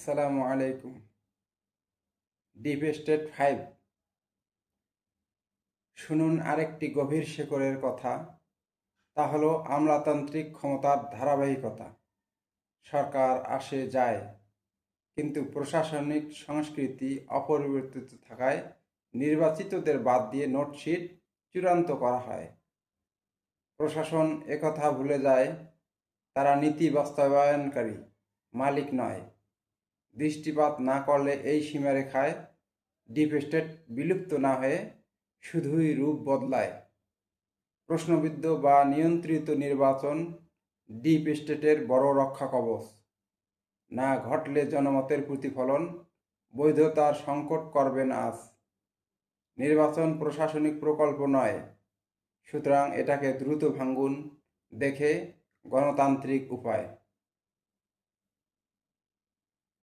আসসালামু আলাইকুম। Deep state 5 শুনুন আরেকটি গভীর শেকড়ের কথা। তা হলো আমলাতান্ত্রিক ক্ষমতার ধারাবাহিকতা। সরকার আসে যায়, কিন্তু প্রশাসনিক সংস্কৃতি অপরিবর্তিত থাকায় নির্বাচিতদের বাদ দিয়ে নোটশিট চূড়ান্ত করা হয়। প্রশাসন একথা ভুলে যায়, তারা নীতি বাস্তবায়নকারী, মালিক নয়। দৃষ্টিপাত না করলে এই সীমারেখায় ডিপ স্টেট বিলুপ্ত না হয়ে শুধুই রূপ বদলায়। প্রশ্নবিদ্ধ বা নিয়ন্ত্রিত নির্বাচন ডিপ স্টেটের বড় রক্ষা কবচ। না ঘটলে জনমতের প্রতিফলন, বৈধতার সংকট করবেন আজ। নির্বাচন প্রশাসনিক প্রকল্প নয়, সুতরাং এটাকে দ্রুত ভাঙ্গুন, দেখে গণতান্ত্রিক উপায়।